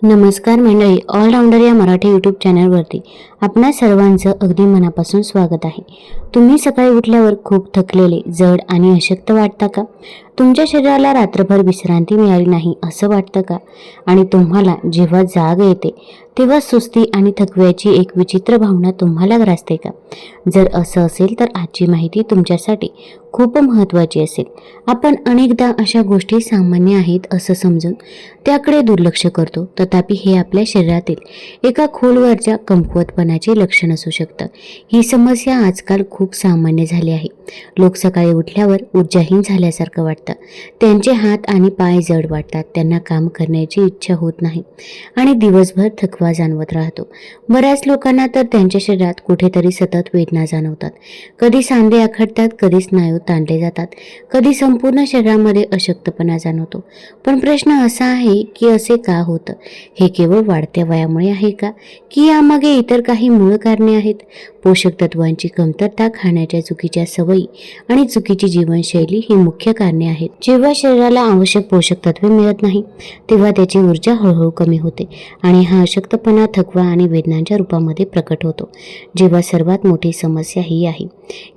नमस्कार मंडळी, ऑलराऊंडर या मराठी यूट्यूब चॅनलवरती आपणा सर्वांचं अगदी मनापासून स्वागत आहे. तुम्ही सकाळी उठल्यावर खूप थकलेले, जड आणि अशक्त वाटता का? तुमच्या शरीराला रात्रभर विश्रांती मिळाली नाही असं वाटतं का? आणि तुम्हाला जेव्हा जाग येते तेव्हा सुस्ती आणि थकव्याची एक विचित्र भावना तुम्हाला ग्रासते का? जर असं असेल तर आजची माहिती तुमच्यासाठी खूप महत्त्वाची असेल. आपण अनेकदा अशा गोष्टी सामान्य आहेत असं समजून त्याकडे दुर्लक्ष करतो, तथापि हे आपल्या शरीरातील एका खोलवरच्या कमकुवतपणाचे लक्षण असू शकतं. ही समस्या आजकाल खूप सामान्य झाली आहे. लोक सकाळी उठल्यावर ऊर्जाहीन झाल्यासारखं वाटतं. त्यांचे हात आणि पाय जड वाटतात, त्यांना काम करण्याची इच्छा होत नाही आणि दिवसभर थकवा जाणवत राहतो. बऱ्याच लोकांना तर त्यांच्या शरीरात कुठेतरी सतत वेदना जाणवतात. कधी सांधे आखडतात, कधी स्नायू ताणले जातात, कधी संपूर्ण शरीरामध्ये अशक्तपणा जाणवतो. पण प्रश्न असा आहे की असे का होतं? हे केवळ वाढत्या वयामुळे आहे का, की यामागे इतर काही मूळ कारणे आहेत? पोषक तत्वांची कमतरता, खाण्याच्या चुकीच्या सवयी आणि चुकीची जीवनशैली ही मुख्य कारणे आहेत. जेव्हा शरीराला आवश्यक पोषक तत्वे मिळत नाही तेव्हा त्याची ऊर्जा हळूहळू कमी होते आणि हा अशक्तपणा थकवा आणि वेदनांच्या रूपामध्ये प्रकट होतो. जेव्हा सर्वात मोठी समस्या ही आहे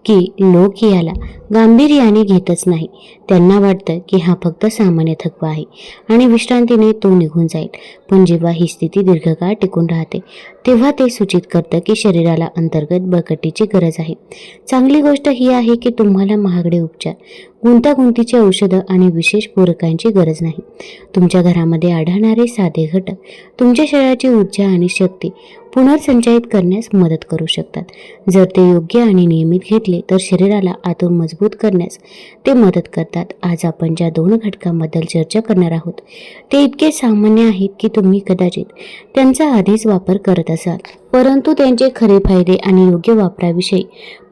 की लोक याला गांभीर्याने घेतच नाही. त्यांना वाटतं की हा फक्त सामान्य थकवा आहे आणि विश्रांतीने तो निघून जाईल. पण जेव्हा ही स्थिती दीर्घकाळ टिकून राहते तेव्हा ते सूचित करतं की शरीराला अंतर्गत बळकटीची गरज आहे. चांगली गोष्ट ही आहे की तुम्हाला महागडे उपचार, गुंतागुंतीची औषधं आणि विशेष पूरकांची गरज नाही. तुमच्या घरामध्ये आढळणारे साधे घटक तुमच्या शरीराची ऊर्जा आणि शक्ती पुनर्संचयित करण्यास मदत करू शकतात. जर ते योग्य आणि नियमित घेतले तर शरीराला आतून मजबूत करण्यास ते मदत करतात. आज आपण ज्या 2 घटकांबद्दल चर्चा करणार आहोत ते इतके सामान्य आहेत की तुम्ही कदाचित त्यांचा आधीच वापर करत असाल, परंतु त्यांचे खरे फायदे आणि योग्य वापराविषयी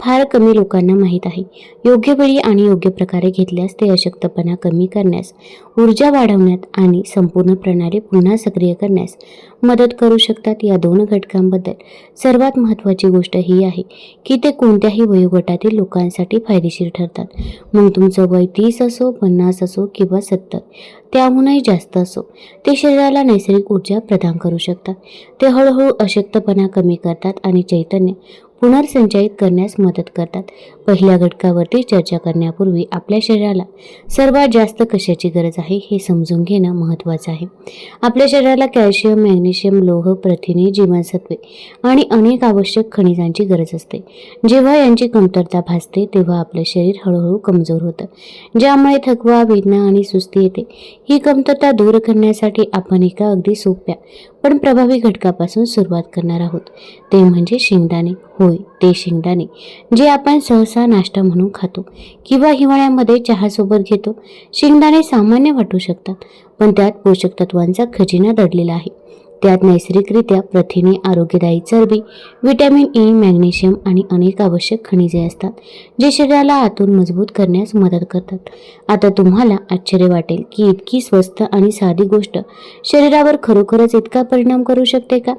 फार कमी लोकांना माहीत आहे. योग्य वेळी आणि योग्य प्रकारे घेतल्यास ते अशक्तपणा कमी करण्यास, ऊर्जा वाढवण्यात आणि संपूर्ण प्रणाली पुन्हा सक्रिय करण्यास मदत करू शकतात. या 2 घटकांबद्दल सर्वात महत्त्वाची गोष्ट ही आहे की ते कोणत्याही वयोगटातील लोकांसाठी फायदेशीर ठरतात. मग तुमचं वय 30 असो, 50 असो किंवा 70, त्याहूनही जास्त असो, ते शरीराला नैसर्गिक ऊर्जा प्रदान करू शकतात. ते हळूहळू अशक्तपणा कमी करतात आणि चैतन्य पुनर्संचयित करण्यास मदत करतात. पहिल्या घटकावरती चर्चा करण्यापूर्वी आपल्या शरीराला सर्वात जास्त कशाची गरज आहे हे समजून घेणं महत्त्वाचं आहे. आपल्या शरीराला कॅल्शियम, मॅग्नेशियम, लोह, प्रथिने, जीवनसत्वे आणि अनेक आवश्यक खनिजांची गरज असते. जेव्हा यांची कमतरता भासते तेव्हा आपलं शरीर हळूहळू कमजोर होतं, ज्यामुळे थकवा, वेदना आणि सुस्ती येते. ही कमतरता दूर करण्यासाठी आपण एका अगदी सोप्या पण प्रभावी घटकापासून सुरुवात करणार आहोत. ते म्हणजे शेंगदाणे. होय, ते शेंगदाणे जे आपण सहसा नाश्ता म्हणून खातो किंवा हिवाळ्यामध्ये चहासोबत घेतो. शेंगदाणे सामान्य वाटू शकतात, पण त्यात पोषक तत्वांचा खजिना दडलेला आहे. त्यात नैसर्गिकरित्या प्रथिने, आरोग्यदायी चरबी, व्हिटॅमिन ई, मॅग्नेशियम आणि अनेक आवश्यक खनिजे असतात, जे शरीराला आतून मजबूत करण्यास मदत करतात. आता तुम्हाला आश्चर्य वाटेल की इतकी स्वस्त आणि साधी गोष्ट शरीरावर खरोखरच इतका परिणाम करू शकते का?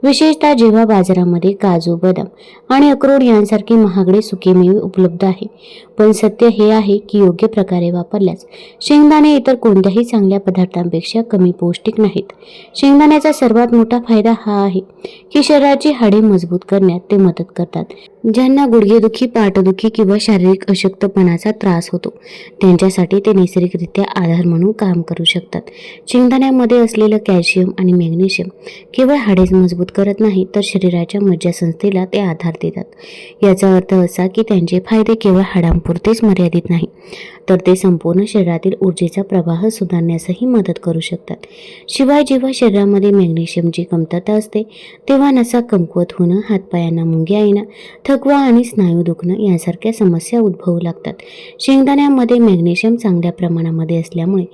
विशेषतः जेव्हा बाजारामध्ये काजू, बदाम आणि अक्रोड यांसारखे महागडे सुकेमेवे उपलब्ध आहे. पण सत्य हे आहे की योग्य प्रकारे वापरल्यास शेंगदाणे इतर कोणत्याही चांगल्या पदार्थांपेक्षा कमी पौष्टिक नाहीत. शेंगदाण्याचा सर्वात मोठा फायदा हा आहे की शरीराची हाडे मजबूत करण्यात ते मदत करतात. ज्यांना गुडघेदुखी, पाठदुखी किंवा शारीरिक अशक्तपणाचा त्रास होतो त्यांच्यासाठी ते नैसर्गिकरित्या आधार म्हणून काम करू शकतात. शेंगदाण्यामध्ये असलेलं कॅल्शियम आणि मॅग्नेशियम केवळ हाडेच मजबूत करत नाही तर शरीराच्या मज्जासंस्थेला ते आधार देतात. याचा अर्थ असा की त्यांचे फायदे केवळ हाडांपुरतेच मर्यादित नाही, तर ते संपूर्ण शरीरातील ऊर्जेचा प्रवाह सुधारण्यासही मदत करू शकतात. शिवाय जेव्हा शरीरामध्ये मॅग्नेशियमची कमतरता असते तेव्हा नसा कमकुवत होणं, हातपायांना मुंग्या येणं, थकवा आणि स्नायू दुखणं यांसारख्या समस्या उद्भवू लागतात. शेंगदाण्यामध्ये मॅग्नेशियम चांगल्या प्रमाणामध्ये असल्यामुळे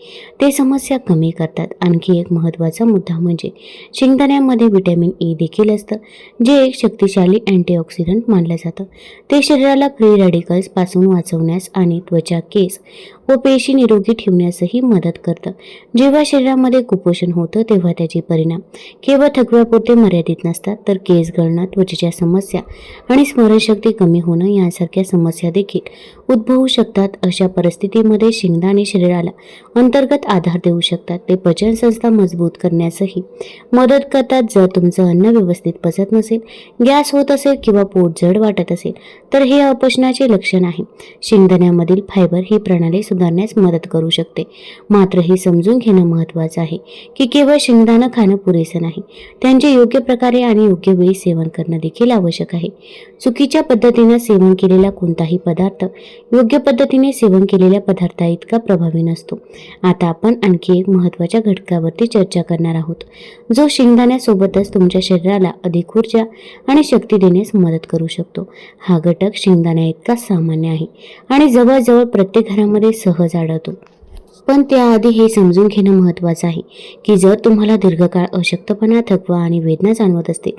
ते समस्या कमी करतात. आणखी एक महत्त्वाचा मुद्दा म्हणजे शेंगदाण्यामध्ये व्हिटॅमिन ई देखील असतं, जे एक शक्तिशाली अँटीऑक्सिडंट मानलं जातं. ते शरीराला फ्री रॅडिकल्स पासून वाचवण्यास आणि त्वचा, केस व पेशी निरोगी ठेवण्यासही मदत करतं. जेव्हा शरीरामध्ये कुपोषण होतं तेव्हा त्याचे परिणाम केवळ थकव्यापुरते मर्यादित नसतात, तर केस गळणं, त्वचेच्या समस्या आणि स्मरणशक्ती कमी होणं यांसारख्या समस्या देखील उद्भवू शकतात. अशा परिस्थितीमध्ये शेंगदाणे शरीराला अंतर्गत आधार देऊ शकतात. ते पचनसंस्था मजबूत करण्यासही मदत करतात. जर तुमचं अन्न व्यवस्थित पचत नसेल, गॅस होत असेल किंवा पोट जड वाटत असेल तर हे अपचनाचे लक्षण आहे. शेंगदाण्यामधील फायबर ही प्रणाली सुधारण्यास मदत करू शकते. मात्र हे समजून घेणं महत्त्वाचं आहे की केवळ शेंगदाणा खाणं पुरेसं नाही, त्यांचे योग्य प्रकारे आणि योग्य वेळी सेवन करणं देखील आवश्यक आहे. चुकीच्या पद्धतीने सेवन केलेला कोणताही पदार्थ योग्य पद्धतीने सेवन केलेल्या पदार्थाइतका प्रभावी नसतो. आता आपण आणखी एक महत्त्वाच्या घटकावरती चर्चा करणार आहोत, जो शेंगदाण्यासोबतच तुमच्या शरीराला अधिक ऊर्जा आणि शक्ती देण्यास मदत करू शकतो. हा घटक शेंगदाण्या इतका सामान्य आहे आणि जवळजवळ प्रत्येक घरामध्ये सहज आढळतो. पण त्याआधी हे समजून घेणं महत्त्वाचं आहे की जर तुम्हाला दीर्घकाळ अशक्तपणा, थकवा आणि वेदना जाणवत असतील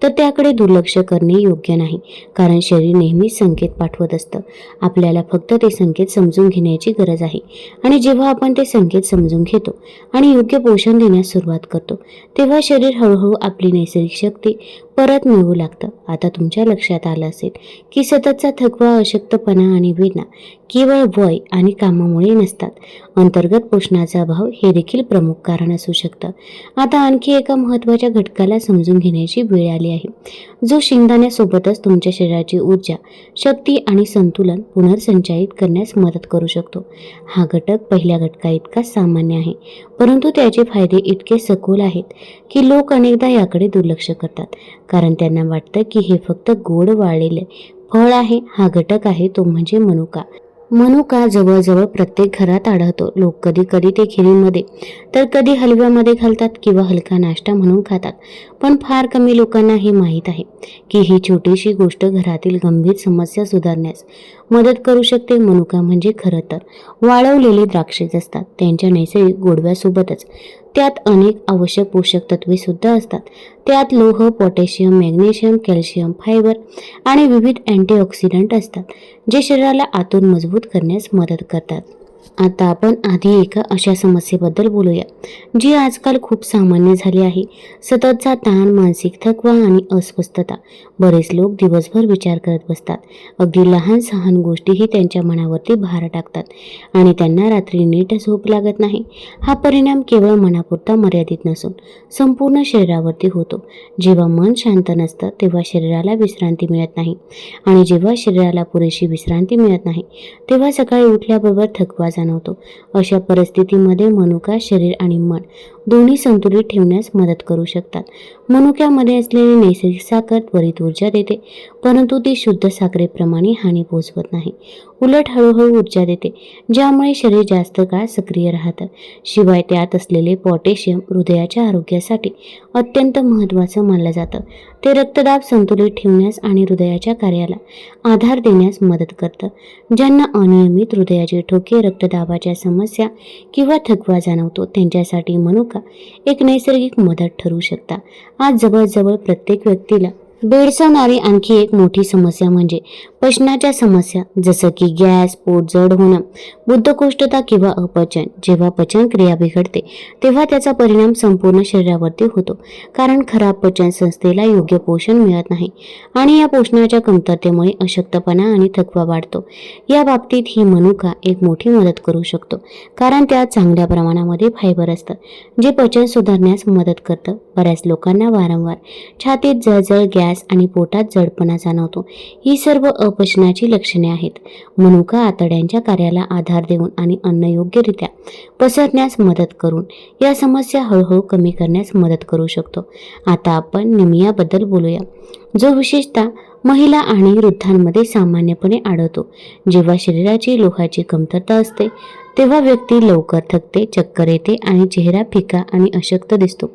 तर त्याकडे दुर्लक्ष करणे योग्य नाही. कारण शरीर नेहमीच संकेत पाठवत असतं. आपल्याला फक्त ते संकेत समजून घेण्याची गरज आहे. आणि जेव्हा आपण ते संकेत समजून घेतो आणि योग्य पोषण देण्यास सुरुवात करतो तेव्हा शरीर हळूहळू आपली नैसर्गिक शक्ती परत मिळवू लागतं. आता तुमच्या लक्षात आलं असेल की सततचा थकवा, अशक्तपणा आणि वेदना केवळ वय आणि कामामुळे नसतात. अंतर्गत पोषणाचा अभाव हे देखील प्रमुख कारण असू शकतं. आता आणखी एका महत्त्वाच्या घटकाला समजून घेण्याची वेळ आली आहे, जो शेंगदाण्यासोबतच तुमच्या शरीराची ऊर्जा, शक्ती आणि संतुलन पुनर्संचयित करण्यास मदत करू शकतो. हा घटक पहिल्या घटकाइतका सामान्य आहे, परंतु त्याचे फायदे इतके सखोल आहेत की लोक अनेकदा याकडे दुर्लक्ष करतात. कारण त्यांना वाटतं की हे फक्त गोड वाळलेले फळ आहे. हा घटक आहे तो म्हणजे मनुका. मनुका जवळजवळ प्रत्येक घरात आढळतो. लोक कधी कधी ते खिरीमध्ये तर कधी हलव्यामध्ये घालतात किंवा हलका नाश्ता म्हणून खातात. पण फार कमी लोकांना हे माहीत आहे की ही छोटीशी गोष्ट घरातील गंभीर समस्या सुधारण्यास मदत करू शकते. मनुका म्हणजे खरं तर वाळवलेले द्राक्षेच असतात. त्यांच्या नैसर्गिक गोडव्यासोबतच त्यात अनेक आवश्यक पोषक तत्वे सुद्धा असतात. त्यात लोह, पोटॅशियम, मॅग्नेशियम, कॅल्शियम, फायबर आणि विविध अँटीऑक्सिडंट असतात, जे शरीराला आतून मजबूत करण्यास मदत करतात. आता आपण आधी एका अशा समस्येबद्दल बोलूया, जी आजकाल खूप सामान्य झाली आहे. सततचा ताण, मानसिक थकवा आणि अस्वस्थता. बरेच लोक दिवसभर विचार करत बसतात. अगदी लहान सहान गोष्टीही त्यांच्या मनावरती भार टाकतात आणि त्यांना रात्री नीट झोप लागत नाही. हा परिणाम केवळ मनापुरता मर्यादित नसून संपूर्ण शरीरावरती होतो. जेव्हा मन शांत नसतं तेव्हा शरीराला विश्रांती मिळत नाही आणि जेव्हा शरीराला पुरेशी विश्रांती मिळत नाही तेव्हा सकाळी उठल्याबरोबर थकवा जाणवतो. अशा परिस्थितीमध्ये मनुका शरीर आणि मन दोन्ही संतुलित ठेवण्यास मदत करू शकतात. मनुक्यामध्ये असलेली नैसर्गिक साखर त्वरित ऊर्जा देते, परंतु ती शुद्ध साखरेप्रमाणे हानी पोहोचवत नाही. उलट हळूहळू ऊर्जा देते, ज्यामुळे शरीर जास्त काळ सक्रिय राहतं. शिवाय त्यात असलेले पोटॅशियम हृदयाच्या आरोग्यासाठी अत्यंत महत्त्वाचं मानलं जातं. ते रक्तदाब संतुलित ठेवण्यास आणि हृदयाच्या कार्याला आधार देण्यास मदत करतं. ज्यांना अनियमित हृदयाचे ठोके, रक्तदाबाच्या समस्या किंवा थकवा जाणवतो त्यांच्यासाठी मनुका एक नैसर्गिक मदत ठरू शकता. आज जवळजवळ प्रत्येक व्यक्तीला भेडसावणारी आणखी एक मोठी समस्या म्हणजे पचनाच्या समस्या, जसं की गॅस, पोट जड होणं, बद्धकोष्ठता किंवा अपचन. जेव्हा पचन क्रिया बिघडते तेव्हा त्याचा परिणाम संपूर्ण शरीरावरती होतो. कारण खराब पचन संस्थेला योग्य पोषण मिळत नाही आणि या पोषणाच्या कमतरतेमुळे अशक्तपणा आणि थकवा वाढतो. या बाबतीत ही मनुका एक मोठी मदत करू शकतो, कारण त्यात चांगल्या प्रमाणामध्ये फायबर असतं, जे पचन सुधारण्यास मदत करतं. बऱ्याच लोकांना वारंवार छातीत जळजळ, गॅस आणि पोटात जडपणा जाणवतो. ही सर्व अपचनाची लक्षणे आहेत. मनुका आतड्यांच्या कार्याला आधार देऊन आणि अन्न योग्यरित्या पसरण्यास मदत करून या समस्या हळूहळू कमी करण्यास मदत करू शकतो. आता आपण निमियाबद्दल बोलूया, जो विशेषतः महिला आणि वृद्धांमध्ये सामान्यपणे आढळतो. जेव्हा शरीराची लोहाची कमतरता असते तेव्हा व्यक्ती लवकर थकते, चक्कर येते आणि चेहरा फिका आणि अशक्त दिसतो.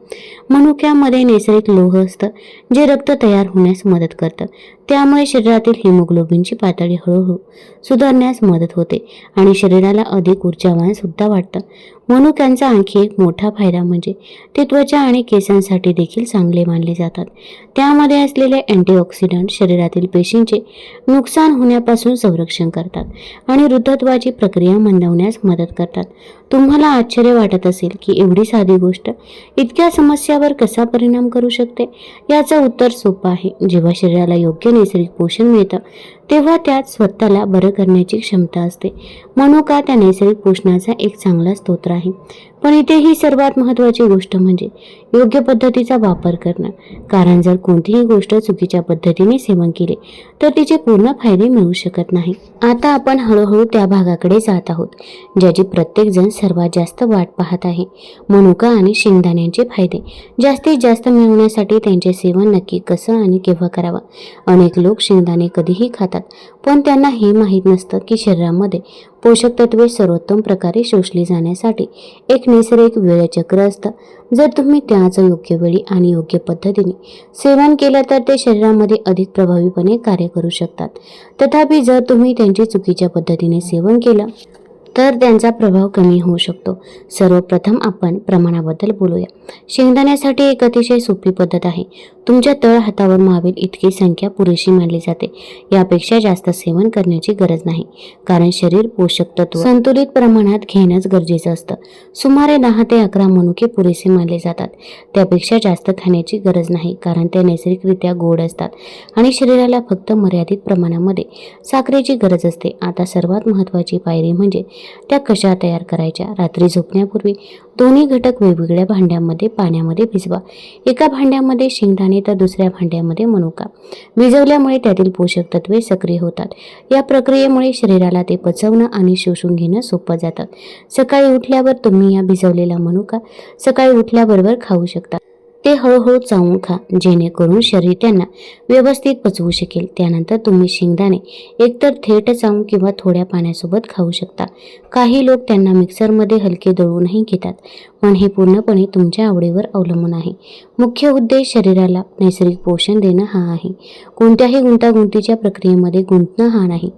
मनुक्यामध्ये नैसर्गिक लोह असतं जे रक्त तयार होण्यास मदत करतं. त्यामुळे शरीरातील हिमोग्लोबिनची पातळी हळूहळू सुधारण्यास मदत होते आणि शरीराला अधिक ऊर्जावान सुद्धा वाटतं. मनुक्यांचा आणखी एक मोठा फायदा म्हणजे ते त्वचा आणि केसांसाठी देखील चांगले मानले जातात. त्यामध्ये असलेले अँटीऑक्सिडंट शरीरातील पेशींचे नुकसान होण्यापासून संरक्षण करतात आणि वृद्धत्वाची प्रक्रिया मंदावण्यास मदत करतात. तुम्हाला आश्चर्य वाटत असेल की एवढी साधी गोष्ट इतक्या समस्यावर कसा परिणाम करू शकते. याचं उत्तर सोपं आहे. जेव्हा शरीराला योग्य नैसर्गिक पोषण मिळतं तेव्हा त्यात स्वतःला बरं करण्याची क्षमता असते. मनुका त्या नैसर्गिक पोषणाचा एक चांगला स्तोत्र आहे. पण इथे ही सर्वात महत्त्वाची गोष्ट म्हणजे योग्य पद्धतीचा वापर करणं. कारण जर कोणतीही गोष्ट चुकीच्या पद्धतीने सेवन केले तर तिचे पूर्ण फायदे मिळू शकत नाही. आता आपण हळूहळू त्या भागाकडे जात आहोत ज्याची प्रत्येक जण सर्वात जास्त वाट पाहत आहे. मनुका आणि शेंगदाण्यांचे फायदे जास्तीत जास्त मिळवण्यासाठी त्यांचे सेवन नक्की कसं आणि केव्हा करावं. अनेक लोक शेंगदाणे कधीही खातात पण त्यांना हे माहीत नसतं की शरीरामध्ये पोषक तत्वे सर्वोत्तम प्रकारे शोषली जाण्यासाठी एक नैसर्गिक वेळचक्र असतं. जर तुम्ही त्याचं योग्य वेळी आणि योग्य पद्धतीने सेवन केलं तर ते शरीरामध्ये अधिक प्रभावीपणे कार्य करू शकतात. तथापि जर तुम्ही त्यांचे चुकीच्या पद्धतीने सेवन केलं तर त्यांचा प्रभाव कमी होऊ शकतो. सर्वप्रथम आपण प्रमाणाबद्दल बोलूया. शेंगदाण्यासाठी एक अतिशय सोपी पद्धत आहे. तुमच्या तळ हातावर मावेल इतकी संख्या पुरेशी मानली जाते. यापेक्षा जास्त सेवन करण्याची गरज नाही कारण शरीर पोषक तत्व संतुलित प्रमाणात घेणंच गरजेचं असतं. सुमारे 10 ते 11 मनुके पुरेसे मानले जातात. त्यापेक्षा जास्त खाण्याची गरज नाही कारण ते नैसर्गिकरित्या गोड असतात आणि शरीराला फक्त मर्यादित प्रमाणामध्ये साखरेची गरज असते. आता सर्वात महत्त्वाची पायरी म्हणजे त्या कशा तयार करायच्या. रात्री झोपण्यापूर्वी दोन्ही घटक वेगवेगळ्या भांड्यामध्ये पाण्यामध्ये भिजवा. एका भांड्यामध्ये शेंगदाणे तर दुसऱ्या भांड्यामध्ये मनुका. भिजवल्यामुळे त्यातील पोषक तत्वे सक्रिय होतात. या प्रक्रियेमुळे शरीराला ते पचवणं आणि शोषून घेणं सोपं जातं. सकाळी उठल्यावर तुम्ही या भिजवलेला मनुका सकाळी उठल्याबरोबर खाऊ शकता. ते हळूहळू चावून खा जेणेकरून शरीर त्यांना व्यवस्थित पचवू शकेल. त्यानंतर तुम्ही शेंगदाणे एकतर थेट चावून किंवा थोड्या पाण्यासोबत खाऊ शकता. काही लोक त्यांना मिक्सरमध्ये हलके दळूनही घेतात पण हे पूर्णपणे तुमच्या आवडीवर अवलंबून आहे. मुख्य उद्देश शरीराला नैसर्गिक पोषण देणं हा आहे. कोणत्याही गुंतागुंतीच्या प्रक्रियेमध्ये गुंतणं हा नाही.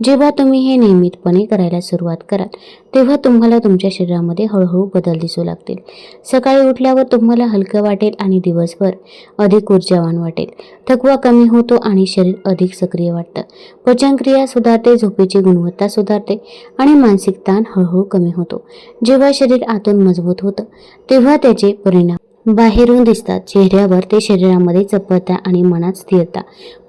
जेव्हा तुम्ही हे नियमितपणे करायला सुरुवात कराल तेव्हा तुम्हाला तुमच्या शरीरामध्ये हळूहळू बदल दिसू लागतील. सकाळी उठल्यावर तुम्हाला हलकं वाटेल आणि दिवसभर अधिक ऊर्जावान वाटेल. थकवा कमी होतो आणि शरीर अधिक सक्रिय वाटतं. पचनक्रिया सुधारते, झोपेची गुणवत्ता सुधारते आणि मानसिक ताण हळूहळू कमी होतो. जेव्हा शरीर आतून मजबूत होतं तेव्हा त्याचे परिणाम बाहेरून दिसतात. चेहऱ्यावर ते शरीरामध्ये चपळता आणि मनात स्थिरता.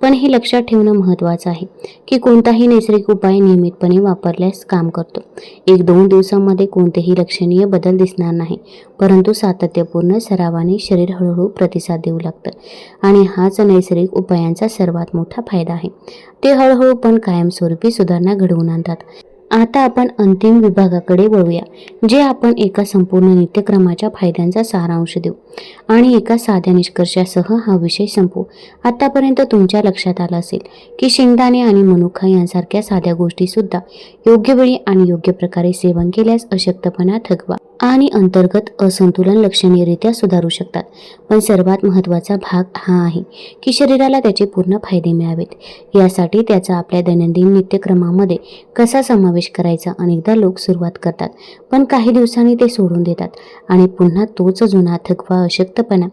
पण हे लक्षात ठेवणं महत्त्वाचं आहे की कोणताही नैसर्गिक उपाय नियमितपणे वापरल्यास काम करतो. 1-2 दिवसांमध्ये कोणतेही लक्षणीय बदल दिसणार नाही परंतु सातत्यपूर्ण सरावाने शरीर हळूहळू प्रतिसाद देऊ लागतं आणि हाच नैसर्गिक उपायांचा सर्वात मोठा फायदा आहे. ते हळूहळू पण कायमस्वरूपी सुधारणा घडवून आणतात. आता आपण अंतिम विभागाकडे वळूया जे आपण एका संपूर्ण नित्यक्रमाच्या फायद्यांचा सारांश देऊ आणि एका साध्या निष्कर्षासह हा विषय संपवू. आतापर्यंत तुमच्या लक्षात आलं असेल की शेंगदाणे आणि मनुका यांसारख्या साध्या गोष्टी सुद्धा योग्य वेळी आणि योग्य प्रकारे सेवन केल्यास अशक्तपणा, थकवा आणि अंतर्गत असंतुलन लक्षणीयरित्या सुधारू शकतात. पण सर्वात महत्त्वाचा भाग हा आहे की शरीराला त्याचे पूर्ण फायदे मिळावेत. यासाठी त्याचा आपल्या दैनंदिन नित्यक्रमामध्ये कसा समावेश करायचा. अनेकदा लोक सुरुवात करतात पण काही दिवसांनी ते सोडून देतात आणि पुन्हा तोच जुना थकवा, अशक्तपणा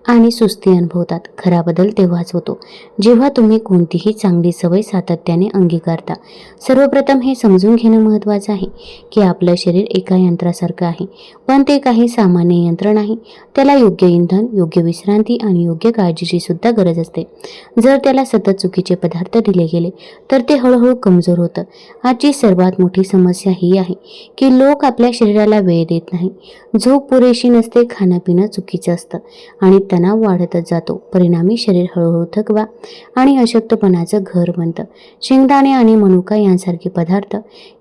आणि सुस्ती अनुभवतात. खरा बदल तेव्हाच होतो जेव्हा तुम्ही कोणतीही चांगली सवय सातत्याने अंगीकारता. सर्वप्रथम हे समजून घेणं महत्त्वाचं आहे की आपलं शरीर एका यंत्रासारखं आहे पण ते काही सामान्य यंत्र नाही. त्याला योग्य इंधन, योग्य विश्रांती आणि योग्य काळजीची सुद्धा गरज असते. जर त्याला सतत चुकीचे पदार्थ दिले गेले तर ते हळूहळू कमजोर होतं. आजची सर्वात मोठी समस्या ही आहे की लोक आपल्या शरीराला वेळ देत नाही. झोप पुरेशी नसते, खाणंपिणं चुकीचं असतं आणि तणाव वाढतच जातो. परिणामी शरीर हळूहळू थकवा आणि अशक्तपणाचं घर बनतं. शेंगदाणे आणि मनुका यांसारखे पदार्थ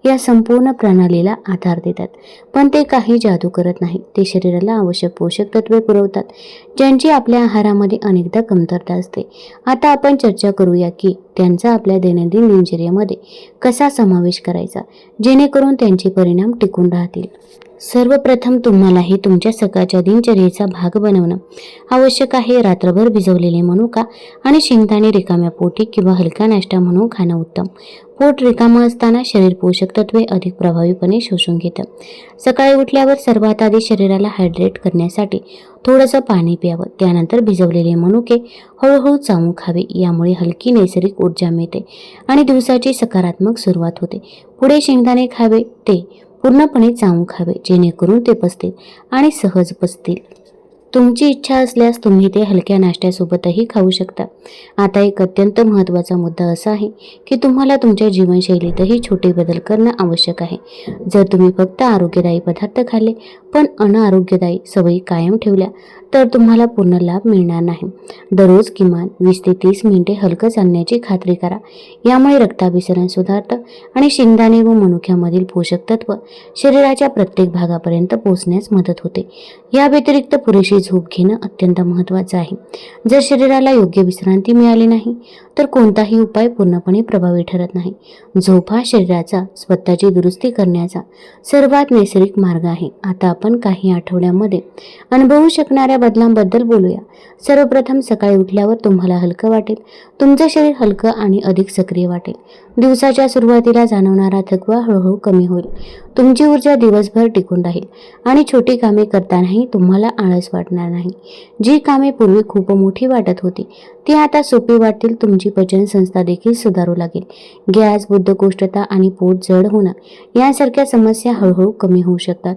या संपूर्ण प्रणालीला आधार देतात पण ते काही जादू करत नाही, ते शरीराला आवश्यक पोषक तत्वे पुरवतात, ज्यांची आपल्या आहारामध्ये अनेकदा कमतरता असते. आता आपण चर्चा करूया की त्यांचा आपल्या दैनंदिन दिनचर्येमध्ये कसा समावेश करायचा, जेणेकरून त्यांचे परिणाम टिकून राहतील. सर्वप्रथम तुम्हालाही तुमच्या सकाळच्या दिनचर्येचा भाग बनवणं आवश्यक आहे. रात्रभर भिजवलेले मनुका आणि शेंगदाणे रिकाम्या पोटी किंवा हलका नाश्ता म्हणून खाणं उत्तम. पोट रिकामं असताना शरीर पोषक तत्वे अधिक प्रभावीपणे शोषून घेतं. सकाळी उठल्यावर सर्वात आधी शरीराला हायड्रेट करण्यासाठी थोडंसं पाणी प्यावं. त्यानंतर भिजवलेले मनुके हळूहळू चावून खावे. यामुळे हलकी नैसर्गिक ऊर्जा मिळते आणि दिवसाची सकारात्मक सुरुवात होते. पुढे शेंगदाणे खावे, ते पूर्णपणे चावून खावे, जेणेकरून ते पचतील आणि सहज पचतील. तुमची इच्छा असल्यास तुम्ही ते हलक्या नाश्त्यासोबतही खाऊ शकता. आता एक अत्यंत महत्त्वाचा मुद्दा असा आहे की तुम्हाला तुमच्या जीवनशैलीतही छोटे बदल करणं आवश्यक आहे. जर तुम्ही फक्त आरोग्यदायी पदार्थ खाल्ले पण अनारोग्यदायी सवयी कायम ठेवल्या तर तुम्हाला पूर्ण लाभ मिळणार नाही. दररोज किमान 20 ते 30 मिनिटे हलकं चालण्याची खात्री करा. यामुळे रक्ताभिसरण सुधारतं आणि शेंगदाणे व मनुक्यामधील पोषक तत्व शरीराच्या प्रत्येक भागापर्यंत पोहोचण्यास मदत होते. या व्यतिरिक्त पुरेशी झोप घेणं अत्यंत महत्त्वाचं आहे. जर शरीराला योग्य विश्रांती मिळाली नाही तर कोणताही उपाय पूर्णपणे प्रभावी ठरत नाही. झोप हा शरीराचा स्वतःची दुरुस्ती करण्याचा सर्वात नैसर्गिक मार्ग आहे. आता आपण काही आठवड्यांमध्ये अनुभवू शकणाऱ्या बदलांबद्दल बोलूया. सर्वप्रथम सकाळी उठल्यावर तुम्हाला हलकं वाटेल. तुमचं शरीर हलकं आणि अधिक सक्रिय वाटेल. दिवसाच्या सुरुवातीला जाणवणारा थकवा हळूहळू कमी होईल. तुमची ऊर्जा दिवसभर टिकून राहील आणि छोटी कामे करतानाही तुम्हाला आळस वाटणार नाही. जी कामे पूर्वी खूप मोठी वाटत होती ती आता सोपी वाटतील. तुमची पचनसंस्था देखील सुधारू लागेल. गॅस, बद्धकोष्ठता आणि पोट जड होणं यांसारख्या समस्या हळूहळू कमी होऊ शकतात.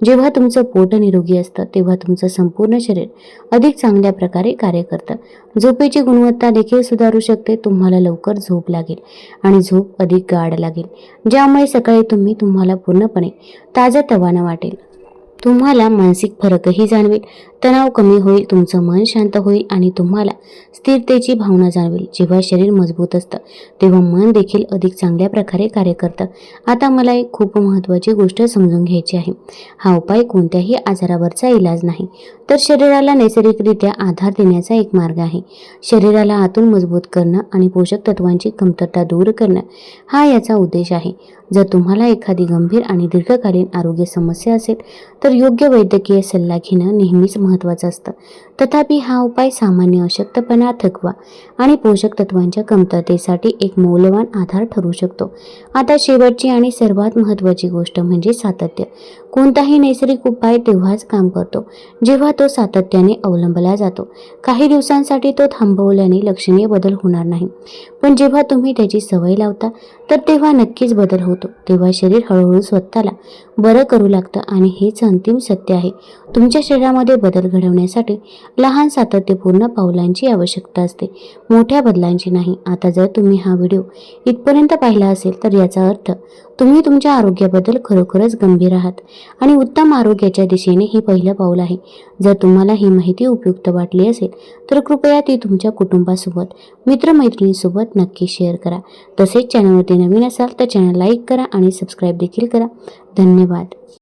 जेव्हा तुमचं पोट निरोगी असतं तेव्हा तुमचं संपूर्ण शरीर अधिक चांगल्या प्रकारे कार्य करतं. झोपेची गुणवत्ता देखील सुधारू शकते. तुम्हाला लवकर झोप लागेल आणि झोप अधिक गाढ लागेल, ज्यामुळे सकाळी तुम्हाला पूर्णपणे ताजंतवानं वाटेल. तुम्हाला मानसिक फरकही जाणवेल. तणाव कमी होईल, तुमचं मन शांत होईल आणि तुम्हाला स्थिरतेची भावना जाणवेल. जेव्हा शरीर मजबूत असतं तेव्हा मन देखील अधिक चांगल्या प्रकारे कार्य करतं. आता मला एक खूप महत्त्वाची गोष्ट समजून घ्यायची आहे. हा उपाय कोणत्याही आजारावरचा इलाज नाही, तर शरीराला नैसर्गिकरित्या आधार देण्याचा एक मार्ग आहे. शरीराला आतून मजबूत करणं आणि पोषक तत्वांची कमतरता दूर करणं हा याचा उद्देश आहे. जर तुम्हाला एखादी गंभीर आणि दीर्घकालीन आरोग्य समस्या असेल तर योग्य वैद्यकीय सल्ला घेणं नेहमीच महत्त्वाचं असतं. तथापि हा उपाय सामान्य अशक्तपणा, थकवा आणि पोषक तत्वांच्या कमतरतेसाठी एक मौल्यवान आधार ठरू शकतो. आता शेवटची आणि सर्वात महत्त्वाची गोष्ट म्हणजे सातत्य. कोणताही नैसर्गिक उपाय तेव्हाच काम करतो जेव्हा तो सातत्याने अवलंबला जातो. काही दिवसांसाठी तो थांबवल्याने लक्षणीय बदल होणार नाही, पण जेव्हा तुम्ही त्याची सवय लावता तर तेव्हा नक्कीच बदल होतो. तेव्हा शरीर हळूहळू स्वतःला बरं करू लागतं आणि हेच अंतिम सत्य आहे. तुमच्या शरीरामध्ये बदल घडवण्यासाठी लहान सातत्यपूर्ण पावलांची आवश्यकता असते, मोठ्या बदलांची नाही. आता जर तुम्ही हा व्हिडिओ इथपर्यंत पाहिला असेल तर याचा अर्थ तुम्ही तुमच्या आरोग्याबद्दल खरोखरच गंभीर आहात आणि उत्तम आरोग्याच्या दिशेने हे पहिलं पाऊल आहे. जर तुम्हाला ही माहिती उपयुक्त वाटली असेल तर कृपया ती तुमच्या कुटुंबासोबत, मित्रमैत्रिणींसोबत नक्की शेअर करा. तसेच चॅनलवरती नवीन असाल तर चॅनल लाईक करा आणि सबस्क्राईब देखील करा. धन्यवाद.